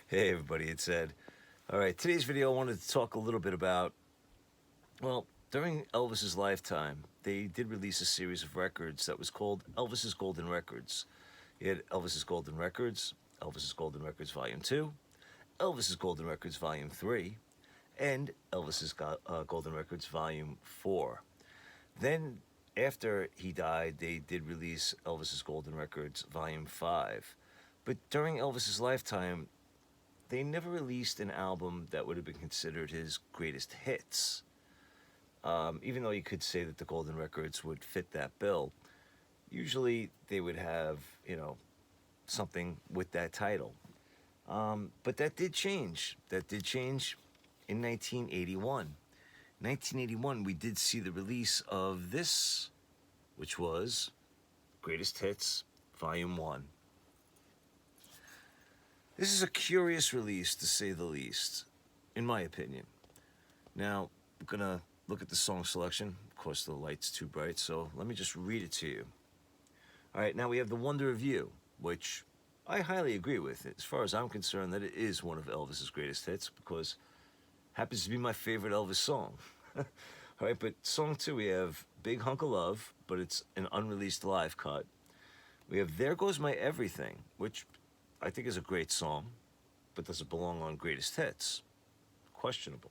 Hey everybody, it's Ed. All right, today's video I wanted to talk a little bit about, well, during Elvis's lifetime, they did release a series of records that was called Elvis's Golden Records. You had Elvis's Golden Records, Elvis's Golden Records Volume 2, Elvis's Golden Records Volume 3, and Golden Records Volume 4. Then, after he died, they did release Elvis's Golden Records Volume 5. But during Elvis's lifetime, they never released an album that would have been considered his greatest hits. Even though you could say that the Golden Records would fit that bill, usually they would have, something with that title. But that did change. That did change in 1981. 1981, we did see the release of this, which was Greatest Hits, Volume 1. This is a curious release, to say the least, in my opinion. Now, I'm going to look at the song selection. Of course, the light's too bright, so let me just read it to you. All right, now we have The Wonder of You, which I highly agree with. As far as I'm concerned, that it is one of Elvis's greatest hits, because it happens to be my favorite Elvis song. All right, but song 2, we have Big Hunk of Love, but it's an unreleased live cut. We have There Goes My Everything, which I think is a great song, but does it belong on Greatest Hits? Questionable.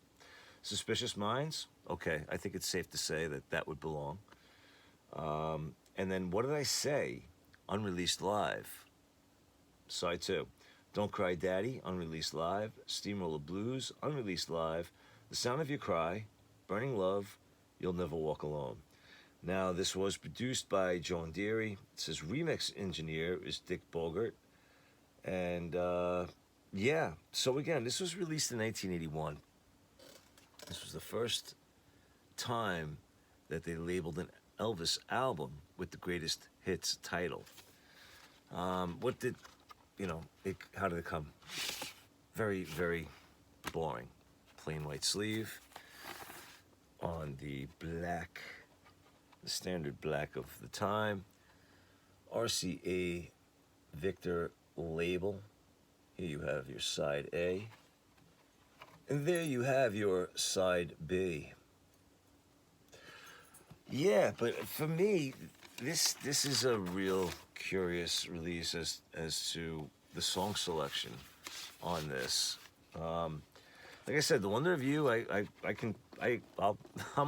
Suspicious Minds? Okay, I think it's safe to say that that would belong. And then What Did I Say? Unreleased live. Side 2. Don't Cry Daddy? Unreleased live. Steamroller Blues? Unreleased live. The Sound of Your Cry? Burning Love? You'll Never Walk Alone. Now, this was produced by Joan Deary. It says remix engineer is Dick Bogert. And, yeah, so again, this was released in 1981. This was the first time that they labeled an Elvis album with the Greatest Hits title. How did it come? Very, very boring. Plain white sleeve on the standard black of the time. RCA Victor label. Here you have your side A, and there you have your side B. Yeah, but for me, this is a real curious release as to the song selection on this. Like I said, The Wonder of You, I'm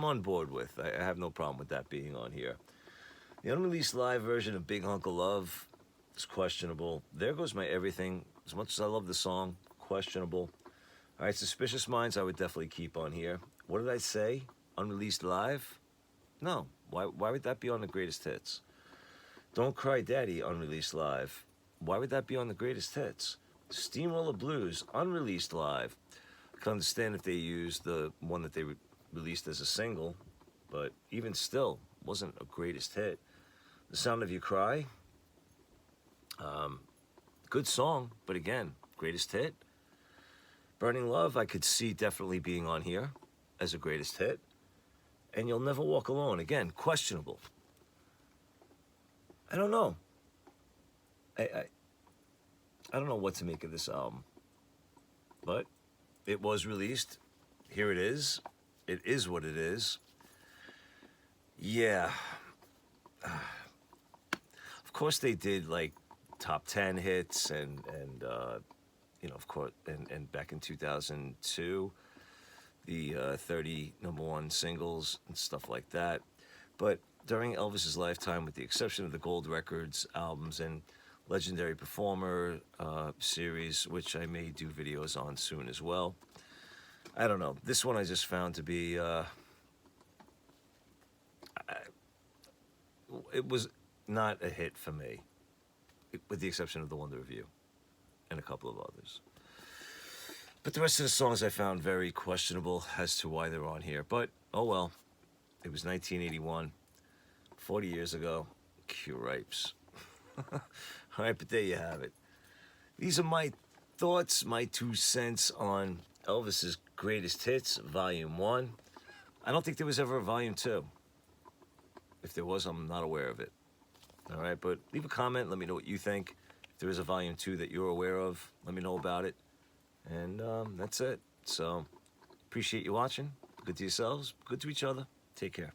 on board with. I have no problem with that being on here. The unreleased live version of Big Hunk of Love, it's questionable. There Goes My Everything. As much as I love the song, questionable. All right, Suspicious Minds, I would definitely keep on here. What did I say? Unreleased live? No. Why would that be on the greatest hits? Don't Cry Daddy, unreleased live. Why would that be on the greatest hits? Steamroller Blues, unreleased live. I can understand if they used the one that they released as a single, but even still, wasn't a greatest hit. The Sound of Your Cry, good song, but again, greatest hit. Burning Love, I could see definitely being on here as a greatest hit. And You'll Never Walk Alone, again, questionable. I don't know. I don't know what to make of this album. But it was released. Here it is. It is what it is. Yeah. Of course they did like top 10 hits and of course, and back in 2002, the 30 number one singles and stuff like that. But during Elvis's lifetime, with the exception of the Gold Records albums and Legendary Performer series, which I may do videos on soon as well, I don't know. This one I just found to be, it was not a hit for me, with the exception of The Wonder of You and a couple of others. But the rest of the songs I found very questionable as to why they're on here. But, oh well, it was 1981, 40 years ago. Q ripes. All right, but there you have it. These are my thoughts, my 2 cents on Elvis's Greatest Hits, Volume 1. I don't think there was ever a Volume 2. If there was, I'm not aware of it. All right, but leave a comment. Let me know what you think. If there is a Volume 2 that you're aware of, let me know about it. And that's it. So appreciate you watching. Good to yourselves. Good to each other. Take care.